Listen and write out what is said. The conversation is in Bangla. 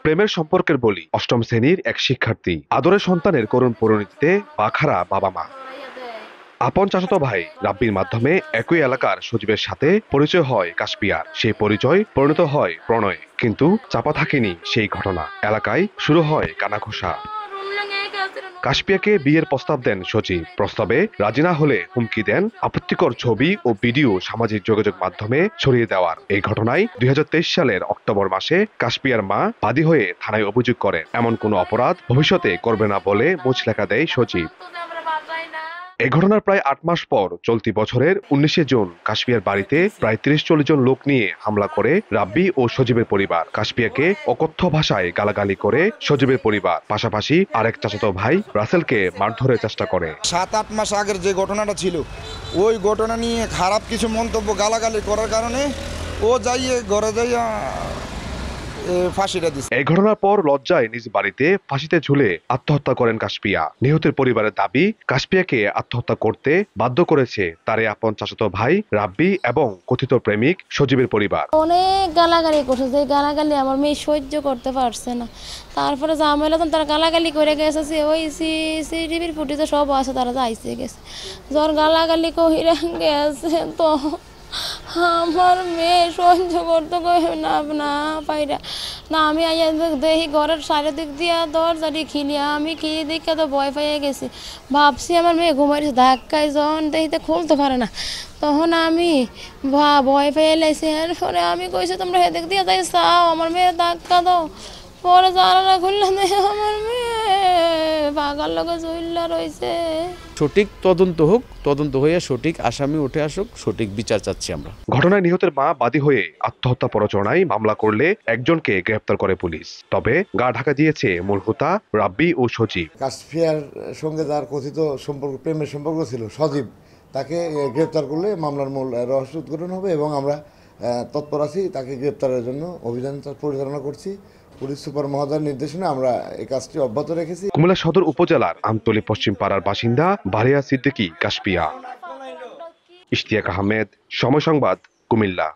প্রেমের সম্পর্কের বলি অষ্টম শ্রেণীর এক শিক্ষার্থী আদরের সন্তানের করুণ পরিণতিতে বাখারা বাবা মা। আপন চাচাতো ভাই রাব্বির মাধ্যমে একই এলাকার সজীবের সাথে পরিচয় হয় কাশপিয়ার। সেই পরিচয় পরিণত হয় প্রণয়ে, কিন্তু চাপা থাকেনি সেই ঘটনা। এলাকায় শুরু হয় কানাঘুষা। কাশপিয়াকে বিয়ের প্রস্তাব দেন সজীব। প্রস্তাবে রাজি না হলে হুমকি দেন আপত্তিকর ছবি ও ভিডিও সামাজিক যোগাযোগ মাধ্যমে ছড়িয়ে দেওয়ার। এই ঘটনায় 2023 সালের অক্টোবর মাসে কাশপিয়ার মা বাদী হয়ে থানায় অভিযোগ করেন এমন কোনো অপরাধ ভবিষ্যতে করবে না বলে মুচলেখা দেয় সজীব। এই ঘটনার প্রায় 8 মাস পর চলতি বছরের 19শে জুন কাশপিয়ার বাড়িতে প্রায় 30-40 জন লোক নিয়ে হামলা করে রাব্বি ও সজীবের পরিবার। কাশপিয়াকে অকথ্য ভাষায় গালাগালি করে সজীবের পরিবার, পাশাপাশি আরেক চাচাতো ভাই রাসেলকে মারধরের চেষ্টা করে। 7-8 মাস আগের যে ঘটনাটা ছিল, ওই ঘটনা নিয়ে খারাপ কিছু মন্তব্য গালাগালি করার কারণে ও যাইয়ে ঘরে যাইয়া ফাঁসিটা দিচ্ছে। এই ঘটনার পর লজ্জায় নিজ বাড়িতে ফাঁসিতে ঝুলে আত্মহত্যা করেন কাশপিয়া। নিহতের পরিবারের দাবি, কাশপিয়াকে আত্মহত্যা করতে বাধ্য করেছে তার আপন চাচাতো ভাই রাব্বি এবং কথিত প্রেমিক সজীবের পরিবার। অনেক গালাগালি করছে, যে গালাগালি আমার মেয়ে সহ্য করতে পারছে না। তারপরে ঝামেলা তো তারা গালাগালি করে গেছে, ওই সিটিভির ফুটেজে সব আছে, তারা যাইছে গেছে জ্বর গালাগালি কহিরা গেছে। তো আমার মেয়ে সহ্য করতে না পাইরা না, আমি আইয়া দেখি ঘরের চারিদিক দিয়া দরজাটি খিলিয়া আমি কি দেখে তো ভয় পাইয়া গেছি। ভাবছি আমার মেয়ে ঘুমাইছে, ধাক্কায় যখন দেখিতে খুলতে পারে না, তখন আমি ভয় পেয়ে লাইছি। এরপরে আমি কইছি তোমরা হেদিক দিয়ে যাই চাও, আমার মেয়ে ধাক্কা দাও। পরে জানালা খুললাম, আমার মেয়ে পাগার লগে জইল্লা রয়েছে। সঠিক তদন্ত হোক, তদন্ত হয়ে সঠিক আসামি উঠে আসুক, সঠিক বিচার চাচ্ছি আমরা। ঘটনায় নিহতের মা বাদী হয়ে আত্মহত্যা প্ররোচনায় মামলা করলে একজনকে গ্রেফতার করে পুলিশ। তবে গা ঢাকা দিয়েছে মূল হোতা রাব্বি ও সজীব। কাশপিয়ার সঙ্গে যার কথিত সম্পর্ক, প্রেমের সম্পর্ক ছিল সজীব, তাকে গ্রেপ্তার করলে মামলার মূল রহস্য উদ্ঘাটন হবে এবং আমরা তৎপর আছি তাকে গ্রেপ্তারের জন্য অভিযান পরিচালনা করছি। পুলিশ সুপার মহোদয়ের নির্দেশনা আমরা এই কাজটি অব্যাহত রেখেছি। কুমিল্লা সদর উপজেলার আমতলী পশ্চিম পাড়ার বাসিন্দা বারিয়া সিদ্দিকী কাশপিয়া। ইশতিয়াক আহমেদ, সময় সংবাদ, কুমিল্লা।